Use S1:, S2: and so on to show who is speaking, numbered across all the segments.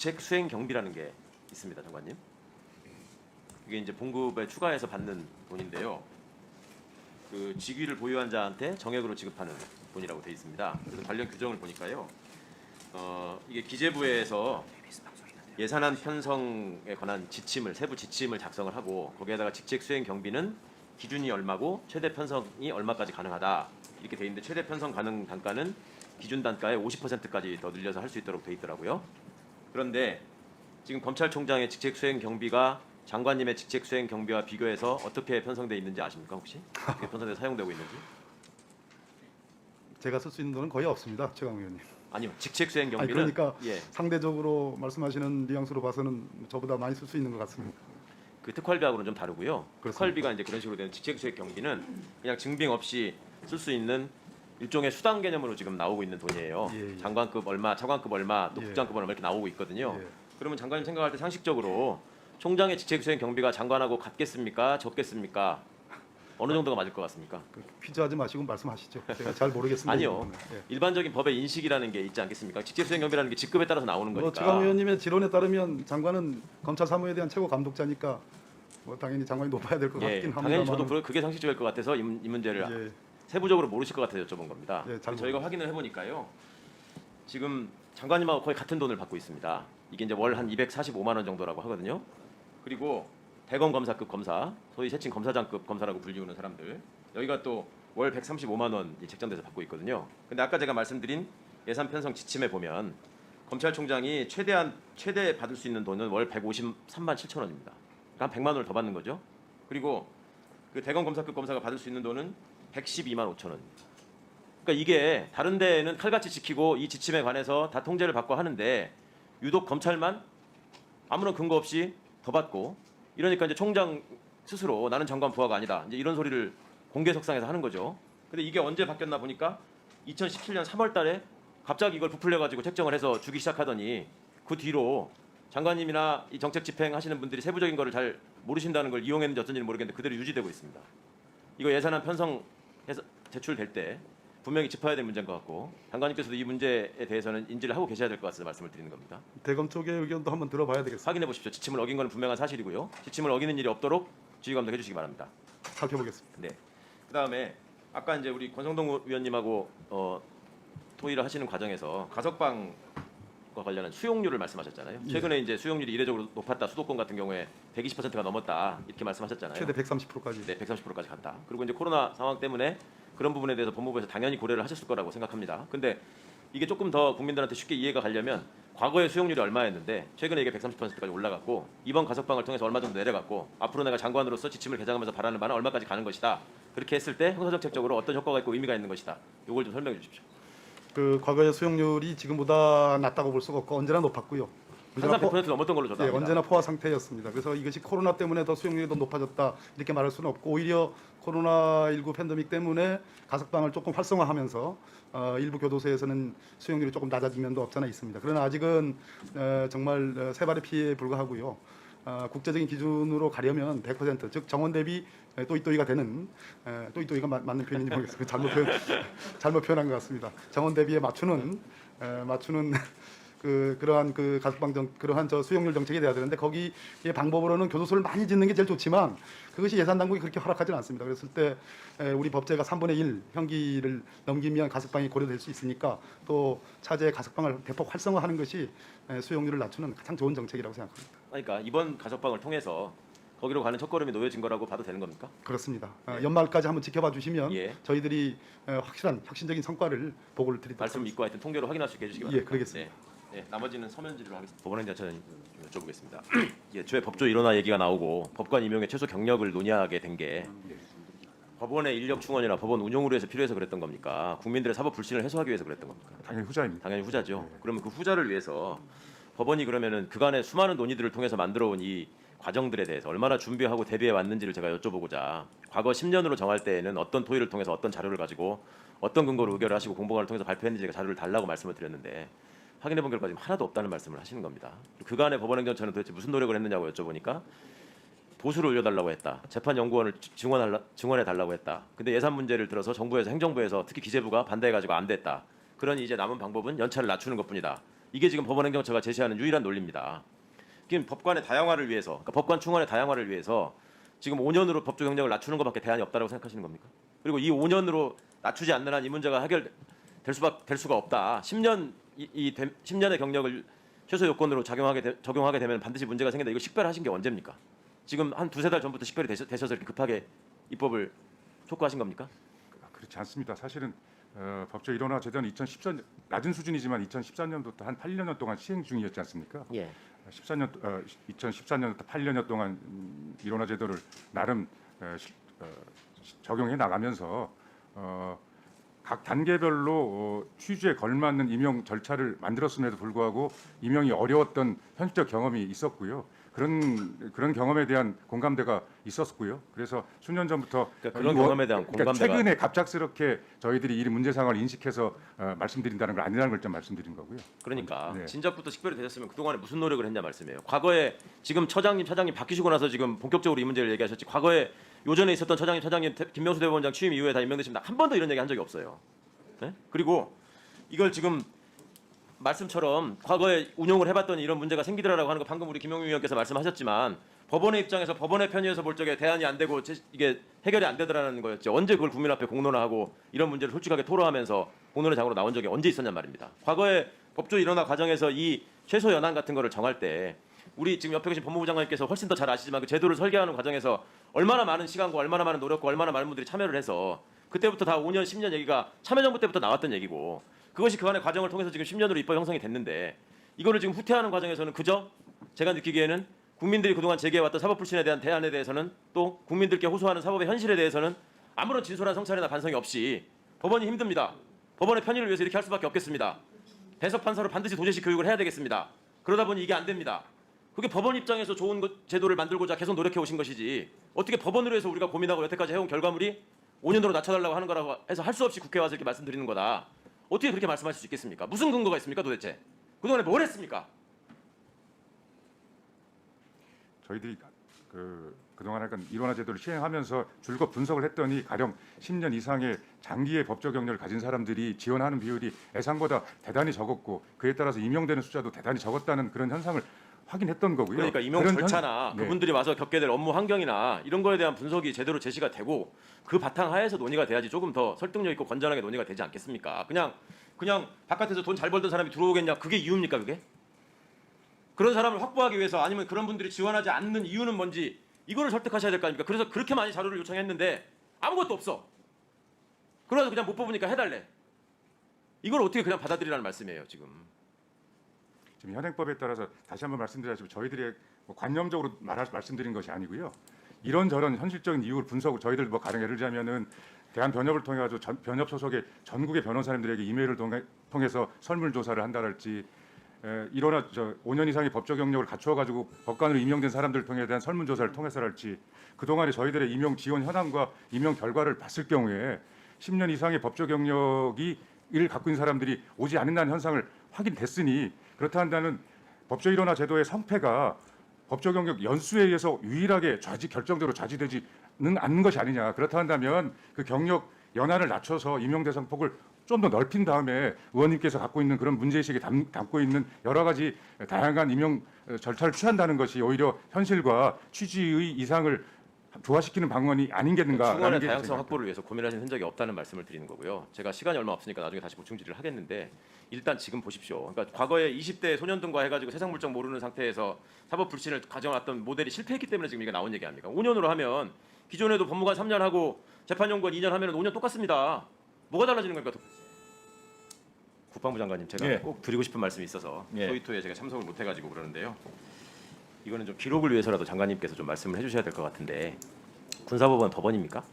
S1: 직책 수행 경비라는 게 있습니다, 장관님. 이게 이제 봉급에 추가해서 받는 돈인데요. 그 직위를 보유한 자한테 정액으로 지급하는 돈이라고 되어 있습니다. 그래서 관련 규정을 보니까요. 이게 기재부에서 예산안 편성에 관한 지침을 세부 지침을 작성을 하고 거기에다가 직책 수행 경비는 기준이 얼마고 최대 편성이 얼마까지 가능하다 이렇게 돼 있는데 최대 편성 가능 단가는 기준 단가의 50%까지 더 늘려서 할 수 있도록 돼 있더라고요. 그런데 지금 검찰총장의 직책 수행 경비가 장관님의 직책 수행 경비와 비교해서 어떻게 편성돼 있는지 아십니까 혹시? 어떻게 편성돼 사용되고 있는지?
S2: 제가 쓸 수 있는 돈은 거의 없습니다, 최강 의원님.
S1: 아니요, 직책 수행
S2: 아니,
S1: 경비는
S2: 그러니까
S1: 예,
S2: 상대적으로 말씀하시는 뉘앙스로 봐서는 저보다 많이 쓸 수 있는 것 같습니다.
S1: 그 특활비하고는 좀 다르고요.
S2: 그렇습니다.
S1: 특활비가 이제 그런 식으로 되는 직책 수행 경비는 그냥 증빙 없이 쓸 수 있는 일종의 수당 개념으로 지금 나오고 있는 돈이에요.
S2: 예, 예.
S1: 장관급 얼마, 차관급 얼마, 또
S2: 예.
S1: 국장급 얼마 이렇게 나오고 있거든요.
S2: 예.
S1: 그러면 장관님 생각할 때 상식적으로 총장의 직책 수행 경비가 장관하고 같겠습니까? 적겠습니까? 어느 정도가 맞을 것 같습니까?
S2: 그 퀴즈하지 마시고 말씀하시죠. 제가 잘 모르겠습니다.
S1: 아니요.
S2: 예.
S1: 일반적인 법의 인식이라는 게 있지 않겠습니까? 직책 수행 경비라는 게 직급에 따라서 나오는
S2: 뭐
S1: 거니까.
S2: 최강 의원님의 지론에 따르면 장관은 검찰 사무에 대한 최고 감독자니까 뭐 당연히 장관이 높아야 될 것
S1: 예,
S2: 같긴 합니다만.
S1: 당연히 저도 그게 상식적일 것 같아서 이 문제를
S2: 예.
S1: 세부적으로 모르실 것 같아서 여쭤본 겁니다.
S2: 예, 잘
S1: 저희가 확인을 해보니까요. 지금 장관님하고 거의 같은 돈을 받고 있습니다. 이게 이제 월 한 245만 원 정도라고 하거든요. 그리고 대검 검사급 검사, 소위 세칭 검사장급 검사라고 불리우는 사람들, 여기가 또 월 135만 원이 책정돼서 받고 있거든요. 근데 아까 제가 말씀드린 예산 편성 지침에 보면 검찰총장이 최대 받을 수 있는 돈은 월 153만 7천 원입니다. 그러니까 한 100만 원을 더 받는 거죠. 그리고 그 대검 검사급 검사가 받을 수 있는 돈은 112만 5천 원입니다. 그러니까 이게 다른 데는 칼같이 지키고 이 지침에 관해서 다 통제를 받고 하는데 유독 검찰만 아무런 근거 없이 더 받고 이러니까 이제 총장 스스로 나는 장관 부하가 아니다. 이제 이런 소리를 공개석상에서 하는 거죠. 근데 이게 언제 바뀌었나 보니까 2017년 3월 달에 갑자기 이걸 부풀려 가지고 책정을 해서 주기 시작하더니 그 뒤로 장관님이나 이 정책 집행하시는 분들이 세부적인 거를 잘 모르신다는 걸 이용했는지 어쩐지는 모르겠는데 그대로 유지되고 있습니다. 이거 예산안 편성해서 제출될 때 분명히 짚어야 될 문제인 것 같고 장관님께서도 이 문제에 대해서는 인지를 하고 계셔야 될 것 같아서 말씀을 드리는 겁니다.
S2: 대검 쪽의 의견도 한번 들어봐야 되겠습니다.
S1: 확인해 보십시오. 지침을 어긴 건 분명한 사실이고요. 지침을 어기는 일이 없도록 주의 감독해 주시기 바랍니다.
S2: 살펴보겠습니다.
S1: 네. 그다음에 아까 이제 우리 권성동 위원님하고 토의를 하시는 과정에서 가석방과 관련한 수용률을 말씀하셨잖아요.
S2: 예.
S1: 최근에 이제 수용률이 이례적으로 높았다. 수도권 같은 경우에 120%가 넘었다. 이렇게 말씀하셨잖아요.
S2: 최대 130%까지.
S1: 네, 130%까지 갔다. 그리고 이제 코로나 상황 때문에 그런 부분에 대해서 법무부에서 당연히 고려를 하셨을 거라고 생각합니다. 근데 이게 조금 더 국민들한테 쉽게 이해가 가려면 과거의 수용률이 얼마였는데 최근에 이게 130%까지 올라갔고 이번 가석방을 통해서 얼마 정도 내려갔고 앞으로 내가 장관으로서 지침을 개정하면서 바라는 바는 얼마까지 가는 것이다. 그렇게 했을 때 형사정책적으로 어떤 효과가 있고 의미가 있는 것이다. 이걸 좀 설명해 주십시오.
S2: 그 과거의 수용률이 지금보다 낮다고 볼 수가 없고 언제나 높았고요.
S1: 항상 100% 넘었던 걸로 저도
S2: 예,
S1: 압니다.
S2: 언제나 포화 상태였습니다. 그래서 이것이 코로나 때문에 더 수용률이 더 높아졌다 이렇게 말할 수는 없고 오히려 코로나19 팬데믹 때문에 가석방을 조금 활성화하면서 일부 교도소에서는 수용률이 조금 낮아진 면도 없잖아 있습니다. 그러나 아직은 정말 세 발의 피해에 불과하고요. 국제적인 기준으로 가려면 100%, 즉 정원 대비 또이또이가 되는 또이또이가 맞는 표현인지 모르겠어요. 잘못 표현한 것 같습니다. 정원 대비에 맞추는 그러한 그러한 수용률 정책이 돼야 되는데 거기의 방법으로는 교도소를 많이 짓는 게 제일 좋지만 그것이 예산 당국이 그렇게 허락하지는 않습니다. 그랬을 때 우리 법제가 3분의 1 형기를 넘기면 가석방이 고려될 수 있으니까 또 차제의 가석방을 대폭 활성화하는 것이 수용률을 낮추는 가장 좋은 정책이라고 생각합니다.
S1: 그러니까 이번 가석방을 통해서 거기로 가는 첫걸음이 놓여진 거라고 봐도 되는 겁니까?
S2: 그렇습니다. 연말까지 한번 지켜봐 주시면
S1: 예.
S2: 저희들이 확실한 혁신적인 성과를 보고를 드리도록
S1: 말씀 믿고 하여튼 통계로 확인할 수 있게 해주시기 바랍니다.
S2: 예, 그러겠습니다.
S1: 네, 나머지는 서면지로 하겠습니다. 법원에 대한 저는 좀 여쭤보겠습니다. 예, 주에 법조 일원화 얘기가 나오고 법관 임용의 최소 경력을 논의하게 된 게 법원의 인력 충원이나 법원 운영으로 해서 필요해서 그랬던 겁니까? 국민들의 사법 불신을 해소하기 위해서 그랬던 겁니까?
S3: 당연히 후자입니다.
S1: 당연히 후자죠. 그러면 그 후자를 위해서 법원이 그러면은 그간의 수많은 논의들을 통해서 만들어온 이 과정들에 대해서 얼마나 준비하고 대비해 왔는지를 제가 여쭤보고자 과거 10년으로 정할 때에는 어떤 토의를 통해서 어떤 자료를 가지고 어떤 근거로 의결을 하시고 공보관을 통해서 발표했는지 제가 자료를 달라고 말씀을 드렸는데 확인해 본 결과 지금 하나도 없다는 말씀을 하시는 겁니다. 그간의 법원행정처는 도대체 무슨 노력을 했느냐고 여쭤보니까 보수를 올려달라고 했다. 재판연구원을 증원해 달라고 했다. 근데 예산 문제를 들어서 정부에서 행정부에서 특히 기재부가 반대해가지고 안 됐다. 그러니 이제 남은 방법은 연차를 낮추는 것뿐이다. 이게 지금 법원행정처가 제시하는 유일한 논리입니다. 지금 법관의 다양화를 위해서, 그러니까 법관 충원의 다양화를 위해서 지금 5년으로 법조 경력을 낮추는 것밖에 대안이 없다고 생각하시는 겁니까? 그리고 이 5년으로 낮추지 않는 한 이 문제가 해결될 수가 없다. 10년의 경력을 최소 요건으로 적용하게 되면 반드시 문제가 생긴다. 이거 식별하신 게 언제입니까? 지금 한 두세 달 전부터 식별이 되셔서 이렇게 급하게 입법을 촉구하신 겁니까?
S3: 그렇지 않습니다. 사실은 법조 일원화 제도는 2014년 낮은 수준이지만 2014년부터 한 8년 동안 시행 중이었지 않습니까?
S1: 예.
S3: 2014년부터 8년 동안 일원화 제도를 나름 적용해 나가면서 각 단계별로 취지에 걸맞는 임용 절차를 만들었음에도 불구하고 임용이 어려웠던 현실적 경험이 있었고요. 그런 경험에 대한 공감대가 있었고요. 그래서 수년 전부터
S1: 그런 경험에 대한 공감대가
S3: 최근에 갑작스럽게 저희들이 이 문제 상황을 인식해서 말씀드린다는 걸 아니라는 걸 좀 말씀드린 거고요.
S1: 그러니까
S3: 네.
S1: 진작부터 식별이 되셨으면 그동안에 무슨 노력을 했냐 말씀이에요. 과거에 지금 차장님 바뀌시고 나서 지금 본격적으로 이 문제를 얘기하셨지. 과거에 요전에 있었던 차장님 김명수 대법원장 취임 이후에 다 임명되십니다. 한 번도 이런 얘기 한 적이 없어요. 네? 그리고 이걸 지금 말씀처럼 과거에 운용을 해봤더니 이런 문제가 생기더라라고 하는 거 방금 우리 김용민 의원께서 말씀하셨지만 법원의 입장에서 법원의 편의에서 볼 적에 대안이 안 되고 이게 해결이 안 되더라는 거였죠. 언제 그걸 국민 앞에 공론화하고 이런 문제를 솔직하게 토로하면서 공론의 장으로 나온 적이 언제 있었냔 말입니다. 과거에 법조 일원화 과정에서 이 최소 연한 같은 거를 정할 때 우리 지금 옆에 계신 법무부 장관님께서 훨씬 더 잘 아시지만 그 제도를 설계하는 과정에서 얼마나 많은 시간과 얼마나 많은 노력과 얼마나 많은 분들이 참여를 해서 그때부터 다 5년, 10년 얘기가 참여정부 때부터 나왔던 얘기고 그것이 그 안의 과정을 통해서 지금 10년으로 입법 형성이 됐는데 이거를 지금 후퇴하는 과정에서는 그저 제가 느끼기에는 국민들이 그동안 제기해왔던 사법 불신에 대한 대안에 대해서는 또 국민들께 호소하는 사법의 현실에 대해서는 아무런 진솔한 성찰이나 반성이 없이 법원이 힘듭니다. 법원의 편의를 위해서 이렇게 할 수밖에 없겠습니다. 배석 판사로 반드시 도제식 교육을 해야 되겠습니다. 그러다 보니 이게 안 됩니다. 그게 법원 입장에서 좋은 제도를 만들고자 계속 노력해 오신 것이지 어떻게 법원으로 해서 우리가 고민하고 여태까지 해온 결과물이 5년으로 낮춰달라고 하는 거라고 해서 할 수 없이 국회에 와서 이렇게 말씀드리는 거다. 어떻게 그렇게 말씀하실 수 있겠습니까? 무슨 근거가 있습니까 도대체? 그동안에 뭘 했습니까?
S3: 저희들이 그동안 약간 일원화 제도를 시행하면서 줄곧 분석을 했더니 가령 10년 이상의 장기의 법조 경력을 가진 사람들이 지원하는 비율이 예상보다 대단히 적었고 그에 따라서 임용되는 숫자도 대단히 적었다는 그런 현상을 확인했던 거고요.
S1: 그러니까 임용
S3: 그런
S1: 절차나
S3: 네.
S1: 그분들이 와서 겪게 될 업무 환경이나 이런 거에 대한 분석이 제대로 제시가 되고 그 바탕 하에서 논의가 돼야지 조금 더 설득력 있고 건전하게 논의가 되지 않겠습니까? 그냥 바깥에서 돈 잘 벌던 사람이 들어오겠냐 그게 이유입니까 그게? 그런 사람을 확보하기 위해서 아니면 그런 분들이 지원하지 않는 이유는 뭔지 이거를 설득하셔야 될 거 아닙니까? 그래서 그렇게 많이 자료를 요청했는데 아무것도 없어. 그래서 그냥 못 뽑으니까 해달래. 이걸 어떻게 그냥 받아들이라는 말씀이에요 지금.
S3: 지금 현행법에 따라서 다시 한번 말씀드리자면 저희들이 뭐 관념적으로 말씀드린 것이 아니고요. 이런저런 현실적인 이유를 분석을 저희들 뭐 가령 예를 들자면은 대한변협을 통해 가지고 변협 소속의 전국의 변호사님들에게 이메일을 통해서 설문조사를 한다랄지 일어나 5년 이상의 법조 경력을 갖추어 가지고 법관으로 임명된 사람들을 통해 대한 설문조사를 통해서랄지 그동안에 저희들의 임용 지원 현황과 임용 결과를 봤을 경우에 10년 이상의 법조 경력이 를 갖고 있는 사람들이 오지 않는다는 현상을 확인됐으니 그렇다 한다는 법조 일원화 제도의 성패가 법조 경력 연수에 의해서 유일하게 결정적으로 좌지되지는 않는 것이 아니냐. 그렇다 한다면 그 경력 연한을 낮춰서 임용 대상 폭을 좀 더 넓힌 다음에 의원님께서 갖고 있는 그런 문제의식에 담고 있는 여러 가지 다양한 임용 절차를 취한다는 것이 오히려 현실과 취지의 이상을 조화시키는 방안이 아니겠는가.
S1: 충원의 다양성 확보를 위해서 고민하신 흔적이 없다는 말씀을 드리는 거고요. 제가 시간이 얼마 없으니까 나중에 다시 보충 질의를 하겠는데 일단 지금 보십시오. 그러니까 과거에 20대 소년등과 해가지고 세상 물정 모르는 상태에서 사법 불신을 가져왔던 모델이 실패했기 때문에 지금 이게 나온 얘기 아닙니까? 5년으로 하면 기존에도 법무관 3년 하고 재판연구원 2년 하면 5년 똑같습니다. 뭐가 달라지는 겁니까? 국방부 장관님 제가
S4: 예.
S1: 꼭 드리고 싶은 말씀이 있어서
S4: 예.
S1: 소위토에 제가 참석을 못 해가지고 그러는데요. 이거는 좀 기록을 위해서라도 장관님께서 좀 말씀을 해주셔야 될 것 같은데 군사법원 법원입니까?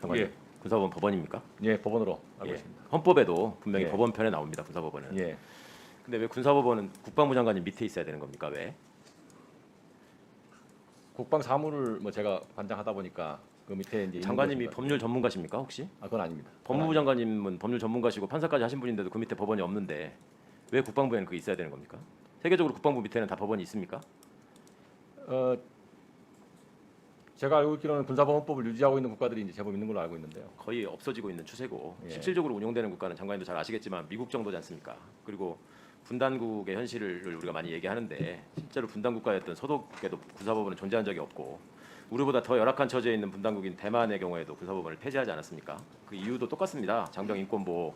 S1: 장관님,
S4: 예.
S1: 군사법원 법원입니까?
S4: 예, 법원으로 알고
S1: 예.
S4: 있습니다.
S1: 헌법에도 분명히
S4: 예.
S1: 법원편에 나옵니다. 군사법원은.
S4: 예.
S1: 근데 왜 군사법원은 국방부 장관님 밑에 있어야 되는 겁니까? 왜?
S4: 국방 사무를 뭐 제가 관장하다 보니까 그 밑에 이제
S1: 장관님이
S4: 있는 것입니다.
S1: 법률 전문가십니까 혹시?
S4: 아, 그건 아닙니다.
S1: 법무부 장관님은 법률 전문가시고 판사까지 하신 분인데도 그 밑에 법원이 없는데 왜 국방부에는 그 있어야 되는 겁니까? 세계적으로 국방부 밑에는 다 법원이 있습니까?
S4: 제가 알고 있기로는 군사법원법을 유지하고 있는 국가들이 이제 제법 있는 걸로 알고 있는데요.
S1: 거의 없어지고 있는 추세고
S4: 예.
S1: 실질적으로 운용되는 국가는 장관님도 잘 아시겠지만 미국 정도지 않습니까? 그리고 분단국의 현실을 우리가 많이 얘기하는데 실제로 분단국가였던 서독에도 군사법원은 존재한 적이 없고 우리보다 더 열악한 처지에 있는 분단국인 대만의 경우에도 군사법원을 폐지하지 않았습니까? 그 이유도 똑같습니다. 장병 인권보호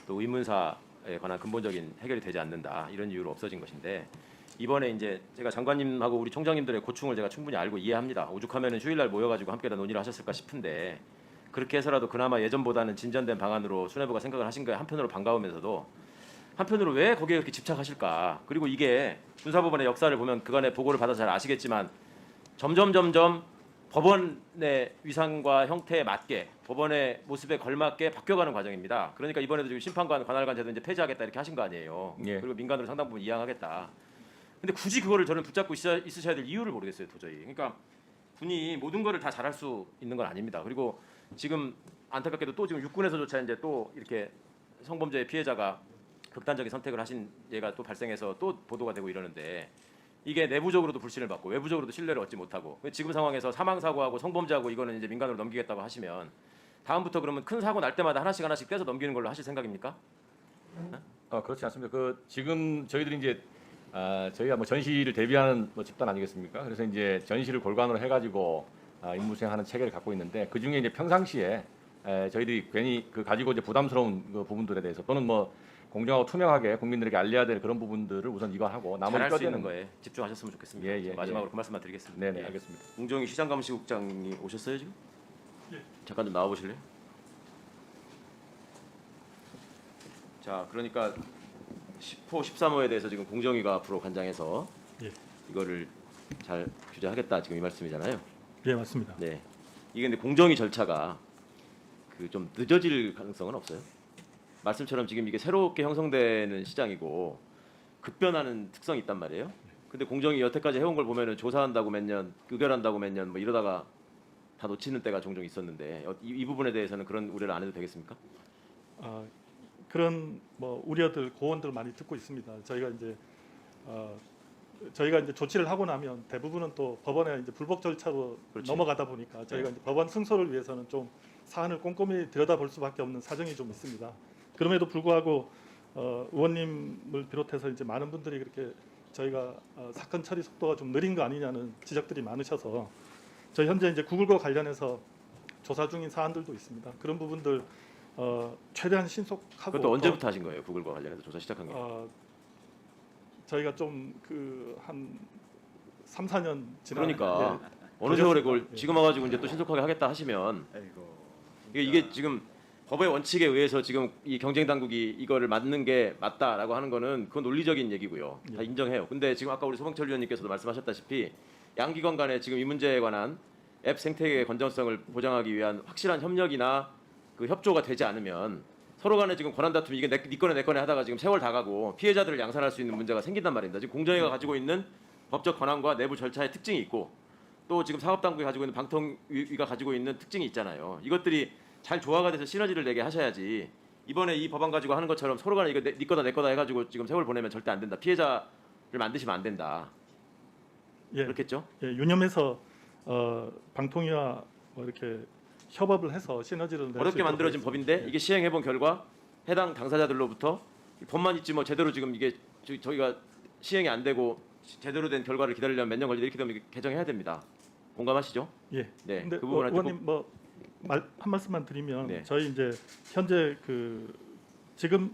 S1: 또 의문사에 관한 근본적인 해결이 되지 않는다 이런 이유로 없어진 것인데 이번에 이제 제가 장관님하고 우리 총장님들의 고충을 제가 충분히 알고 이해합니다. 오죽하면은 휴일날 모여가지고 함께 다 논의를 하셨을까 싶은데 그렇게 해서라도 그나마 예전보다는 진전된 방안으로 수뇌부가 생각을 하신 거에 한편으로 반가우면서도 한편으로 왜 거기에 그렇게 집착하실까? 그리고 이게 군사법원의 역사를 보면 그간의 보고를 받아서 잘 아시겠지만 점점 법원의 위상과 형태에 맞게 법원의 모습에 걸맞게 바뀌어가는 과정입니다. 그러니까 이번에도 지금 심판관, 관할관 제도 이제 폐지하겠다 이렇게 하신 거 아니에요.
S4: 예.
S1: 그리고 민간으로 상당 부분 이양하겠다. 근데 굳이 그거를 저는 붙잡고 있으셔야 될 이유를 모르겠어요, 도저히. 그러니까 군이 모든 거를 다 잘할 수 있는 건 아닙니다. 그리고 지금 안타깝게도 또 지금 육군에서조차 이제 또 이렇게 성범죄 피해자가 극단적인 선택을 하신 예가 또 발생해서 또 보도가 되고 이러는데 이게 내부적으로도 불신을 받고 외부적으로도 신뢰를 얻지 못하고 지금 상황에서 사망 사고하고 성범죄하고 이거는 이제 민간으로 넘기겠다고 하시면 다음부터 그러면 큰 사고 날 때마다 하나씩 떼서 넘기는 걸로 하실 생각입니까?
S4: 그렇지 않습니다. 그 지금 저희들이 이제 저희가 뭐 전시를 대비하는 뭐 집단 아니겠습니까? 그래서 이제 전시를 골관으로 해가지고 임무 수행하는 체계를 갖고 있는데 그 중에 이제 평상시에 저희들이 괜히 그 가지고 이제 부담스러운 그 부분들에 대해서 또는 뭐 공정하고 투명하게 국민들에게 알려야 될 그런 부분들을 우선 이거하고 나머지
S1: 잘할 수 있는
S4: 껴대는
S1: 거에 집중하셨으면 좋겠습니다.
S4: 예, 예,
S1: 마지막으로
S4: 예.
S1: 그 말씀만 드리겠습니다.
S4: 네네
S1: 예.
S4: 알겠습니다.
S1: 공정위 시장감시국장이 오셨어요 지금?
S2: 예.
S1: 잠깐 좀 나와 보실래요? 자, 그러니까 10호, 13호에 대해서 지금 공정위가 앞으로 관장해서
S5: 예.
S1: 이거를 잘 규제하겠다 지금 이 말씀이잖아요.
S5: 예, 맞습니다.
S1: 네. 이게 근데 공정위 절차가 그 좀 늦어질 가능성은 없어요? 말씀처럼 지금 이게 새롭게 형성되는 시장이고 급변하는 특성이 있단 말이에요. 근데 공정위 여태까지 해온 걸 보면은 조사한다고 몇 년, 의결한다고 몇 년 뭐 이러다가 다 놓치는 때가 종종 있었는데 이 부분에 대해서는 그런 우려를 안 해도 되겠습니까?
S5: 그런 뭐 우려들, 고언들 많이 듣고 있습니다. 저희가 이제 조치를 하고 나면 대부분은 또 법원에 이제 불복 절차로
S1: 그렇지.
S5: 넘어가다 보니까 저희가 이제 법원 승소를 위해서는 좀 사안을 꼼꼼히 들여다볼 수밖에 없는 사정이 좀 있습니다. 그럼에도 불구하고 의원님을 비롯해서 이제 많은 분들이 그렇게 저희가 사건 처리 속도가 좀 느린 거 아니냐는 지적들이 많으셔서 저희 현재 이제 구글과 관련해서 조사 중인 사안들도 있습니다. 그런 부분들 최대한 신속하고
S1: 그것도 언제부터 하신 거예요? 구글과 관련해서 조사 시작한 게?
S5: 저희가 좀 그 한 3, 4년 지난
S1: 그러니까 어느
S5: 그렇습니다.
S1: 세월에 그걸
S5: 예.
S1: 지금 와가지고 이제 또 신속하게 하겠다 하시면 이게 지금 법의 원칙에 의해서 지금 이 경쟁 당국이 이거를 맞는 게 맞다라고 하는 거는 그건 논리적인 얘기고요. 다
S5: 예.
S1: 인정해요. 근데 지금 아까 우리 소방철 위원님께서도 말씀하셨다시피 양 기관 간에 지금 이 문제에 관한 앱 생태계의 건전성을 보장하기 위한 확실한 협력이나 그 협조가 되지 않으면 서로 간에 지금 권한 다툼 이게 네 거네 내 거네 하다가 지금 세월 다 가고 피해자들을 양산할 수 있는 문제가 생긴단 말입니다. 지금 공정위가 가지고 있는 법적 권한과 내부 절차의 특징이 있고 또 지금 사법당국이 가지고 있는 방통위가 가지고 있는 특징이 있잖아요. 이것들이 잘 조화가 돼서 시너지를 내게 하셔야지 이번에 이 법안 가지고 하는 것처럼 서로 간에 이거 네 거다 내 거다 해가지고 지금 세월 보내면 절대 안 된다. 피해자를 만드시면 안 된다.
S5: 예,
S1: 그렇겠죠?
S5: 예, 유념해서 방통위와 뭐 이렇게 협업을 해서 시너지를 낼 수
S1: 어렵게
S5: 있도록
S1: 만들어진
S5: 하겠습니다.
S1: 법인데
S5: 예.
S1: 이게 시행해본 결과 해당 당사자들로부터 법만 있지 뭐 제대로 지금 이게 저희가 시행이 안 되고 제대로 된 결과를 기다리려면 몇 년 걸리다 이렇게 되면 개정해야 됩니다. 공감하시죠?
S5: 예.
S1: 네.
S5: 근데
S1: 그 부분한테
S5: 의원님 뭐 한 말씀만 드리면
S1: 네.
S5: 저희 이제 현재 그 지금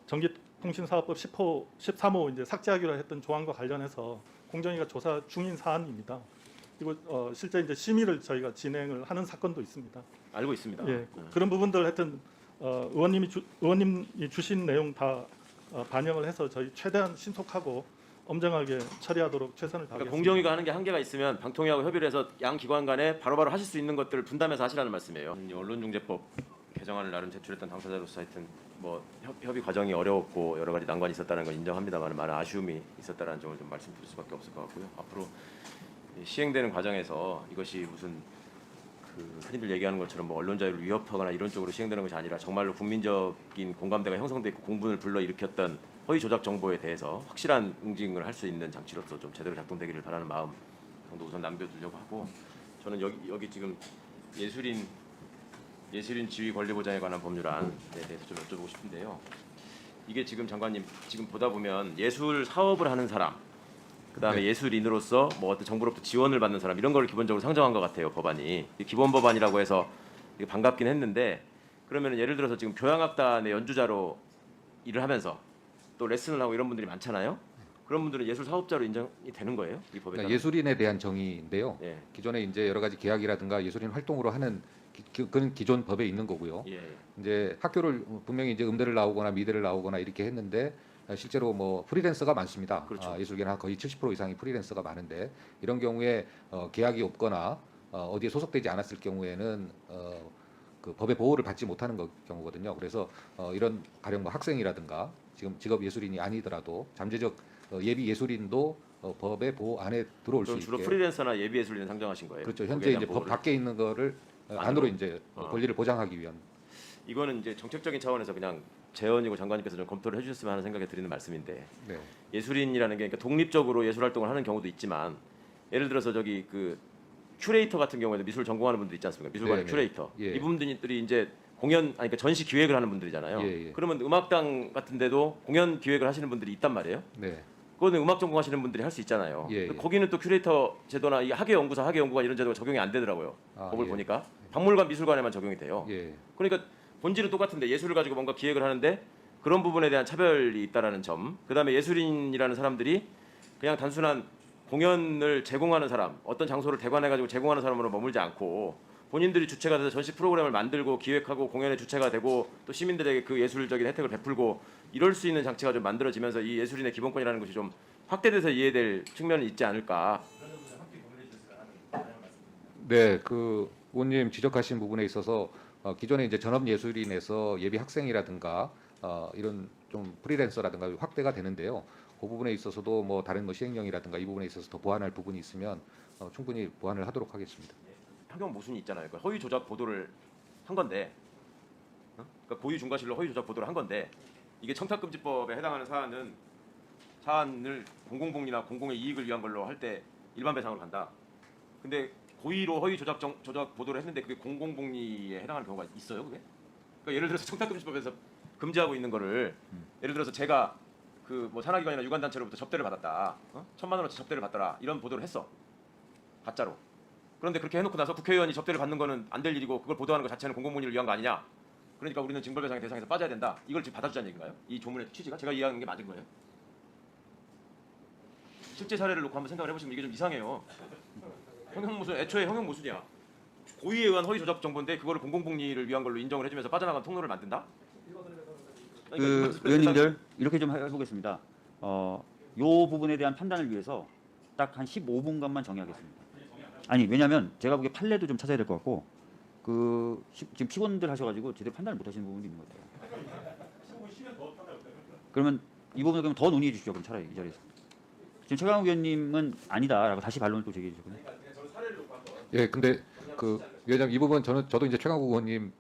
S5: 전기통신사업법 10호, 13호 이제 삭제하기로 했던 조항과 관련해서 공정위가 조사 중인 사안입니다. 그리고 실제 이제 심의를 저희가 진행을 하는 사건도 있습니다.
S1: 알고 있습니다.
S5: 예, 그런 부분들 하여튼 의원님이 주신 내용 다 반영을 해서 저희 최대한 신속하고 엄정하게 처리하도록 최선을
S1: 그러니까
S5: 다하겠습니다.
S1: 공정위가 하는 게 한계가 있으면 방통위하고 협의를 해서 양 기관 간에 바로바로 하실 수 있는 것들을 분담해서 하시라는 말씀이에요. 언론중재법 개정안을 나름 제출했던 당사자로서 하여튼 뭐 협의 과정이 어려웠고 여러 가지 난관이 있었다는 건 인정합니다만 많은 아쉬움이 있었다는 점을 좀 말씀드릴 수밖에 없을 것 같고요. 앞으로 시행되는 과정에서 이것이 무슨 그 흔히들 얘기하는 것처럼 뭐 언론 자유를 위협하거나 이런 쪽으로 시행되는 것이 아니라 정말로 국민적인 공감대가 형성돼 있고 공분을 불러일으켰던 허위 조작 정보에 대해서 확실한 응징을 할 수 있는 장치로서 좀 제대로 작동되기를 바라는 마음 정도 우선 남겨두려고 하고 저는 여기 지금 예술인 지위 권리 보장에 관한 법률안에 대해서 좀 여쭤보고 싶은데요. 이게 지금 장관님 지금 보다 보면 예술 사업을 하는 사람, 그다음에
S3: 네.
S1: 예술인으로서 뭐 어떤 정부로부터 지원을 받는 사람 이런 걸 기본적으로 상정한 것 같아요 법안이. 기본 법안이라고 해서 이게 반갑긴 했는데 그러면 예를 들어서 지금 교향악단의 연주자로 일을 하면서 또 레슨을 하고 이런 분들이 많잖아요. 그런 분들은 예술 사업자로 인정이 되는 거예요? 이 법에 따라?
S6: 그러니까 예술인에 대한 정의인데요.
S1: 예.
S6: 기존에 이제 여러 가지 계약이라든가 예술인 활동으로 하는 그건 기존 법에 있는 거고요.
S1: 예.
S6: 이제 학교를 분명히 이제 음대를 나오거나 미대를 나오거나 이렇게 했는데 실제로 뭐 프리랜서가 많습니다.
S1: 그렇죠.
S6: 예술계는 거의 70% 이상이 프리랜서가 많은데 이런 경우에 계약이 없거나 어디에 소속되지 않았을 경우에는 그 법의 보호를 받지 못하는 경우거든요. 그래서 이런 가령 뭐 학생이라든가 지금 직업 예술인이 아니더라도 잠재적 예비 예술인도 법의 보호 안에 들어올 수
S1: 그럼
S6: 있게.
S1: 주로 프리랜서나 예비 예술인 상정하신 거예요?
S6: 그렇죠.
S1: 거기에
S6: 현재
S1: 대한
S6: 이제 법
S1: 보호를?
S6: 밖에 있는 거를
S1: 안으로?
S6: 안으로 이제
S1: 어.
S6: 권리를 보장하기 위한.
S1: 이거는 이제 정책적인 차원에서 그냥 재원이고 장관님께서 좀 검토를 해주셨으면 하는 생각이 드리는 말씀인데
S6: 네.
S1: 예술인이라는 게 그러니까 독립적으로 예술 활동을 하는 경우도 있지만 예를 들어서 저기 그 큐레이터 같은 경우에도 미술 전공하는 분들 있지 않습니까? 미술관의
S6: 네네.
S1: 큐레이터
S6: 예.
S1: 이분들이 이제 그러니까 전시 기획을 하는 분들이잖아요.
S6: 예, 예.
S1: 그러면 음악당 같은데도 공연 기획을 하시는 분들이 있단 말이에요.
S6: 네.
S1: 그거는 음악 전공하시는 분들이 할 수 있잖아요.
S6: 예,
S1: 근데
S6: 예.
S1: 거기는 또 큐레이터 제도나 이 학예연구관 이런 제도가 적용이 안 되더라고요.
S6: 아,
S1: 법을
S6: 예.
S1: 보니까 박물관 미술관에만 적용이 돼요.
S6: 예.
S1: 그러니까 본질은 똑같은데 예술을 가지고 뭔가 기획을 하는데 그런 부분에 대한 차별이 있다라는 점. 그다음에 예술인이라는 사람들이 그냥 단순한 공연을 제공하는 사람, 어떤 장소를 대관해 가지고 제공하는 사람으로 머물지 않고 본인들이 주체가 돼서 전시 프로그램을 만들고 기획하고 공연의 주체가 되고 또 시민들에게 그 예술적인 혜택을 베풀고 이럴 수 있는 장치가 좀 만들어지면서 이 예술인의 기본권이라는 것이 좀 확대돼서 이해될 측면이 있지 않을까.
S6: 네, 그 의원님 지적하신 부분에 있어서 기존에 이제 전업 예술인에서 예비 학생이라든가 이런 좀 프리랜서라든가 확대가 되는데요. 그 부분에 있어서도 뭐 다른 뭐 시행령이라든가 이 부분에 있어서 더 보완할 부분이 있으면 충분히 보완을 하도록 하겠습니다.
S1: 환경 모순이 있잖아요. 그러니까 허위 조작 보도를 한 건데, 그러니까 고의 중과실로 허위 조작 보도를 한 건데 이게 청탁금지법에 해당하는 사안을 공공복리나 공공의 이익을 위한 걸로 할 때 일반 배상으로 간다. 근데 고의로 허위 조작 보도를 했는데 그게 공공복리에 해당하는 경우가 있어요, 그게? 그러니까 예를 들어서 청탁금지법에서 금지하고 있는 거를 예를 들어서 제가 그 뭐 산하기관이나 유관단체로부터 접대를 받았다, 1,000만 원어치 접대를 받더라 이런 보도를 했어, 가짜로. 그런데 그렇게 해놓고 나서 국회의원이 접대를 받는 거는 안 될 일이고 그걸 보도하는 것 자체는 공공복리를 위한 거 아니냐? 그러니까 우리는 징벌배상의 대상에서 빠져야 된다. 이걸 지금 받아주자는 얘기인가요? 이 조문의 취지가 제가 이해하는 게 맞은 거예요? 실제 사례를 놓고 한번 생각을 해보시면 이게 좀 이상해요. 형용모순, 애초에 형용모순이야. 고의에 의한 허위 조작 정보인데 그거를 공공복리를 위한 걸로 인정을 해주면서 빠져나간 통로를 만든다?
S7: 그 의원님들 이렇게 좀 해보겠습니다. 요 부분에 대한 판단을 위해서 딱 한 15분간만 정의하겠습니다. 아니 왜냐하면 제가 보기에 판례도 좀 찾아야 될 것 같고 지금 피고님들 하셔가지고 제대로 판단을 못하시는 부분이 있는 것 같아요. 그러면 이 부분을 그럼 더 논의해 주시죠. 그럼 차라리 이 자리에서. 지금 최강욱 의원님은 아니다라고 다시 반론을 또 제기해 주셨거든요.
S6: 예, 근데 그 위원장 이 부분 저도 이제 최강욱 의원님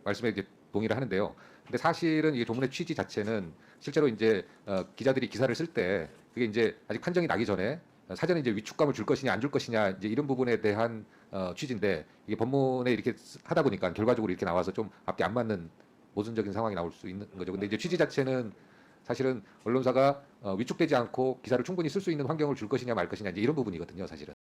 S6: 말씀에 이제 동의를 하는데요. 근데 사실은 이게 조문의 취지 자체는 실제로 이제 기자들이 기사를 쓸 때 그게 이제 아직 판정이 나기 전에 사전에 이제 위축감을 줄 것이냐 안 줄 것이냐 이제 이런 부분에 대한 취지인데 이게 법문에 이렇게 하다 보니까 결과적으로 이렇게 나와서 좀 앞뒤 안 맞는 모순적인 상황이 나올 수 있는 거죠. 근데 이제 취지 자체는 사실은 언론사가 위축되지 않고 기사를 충분히 쓸 수 있는 환경을 줄 것이냐 말 것이냐 이제 이런 부분이거든요, 사실은.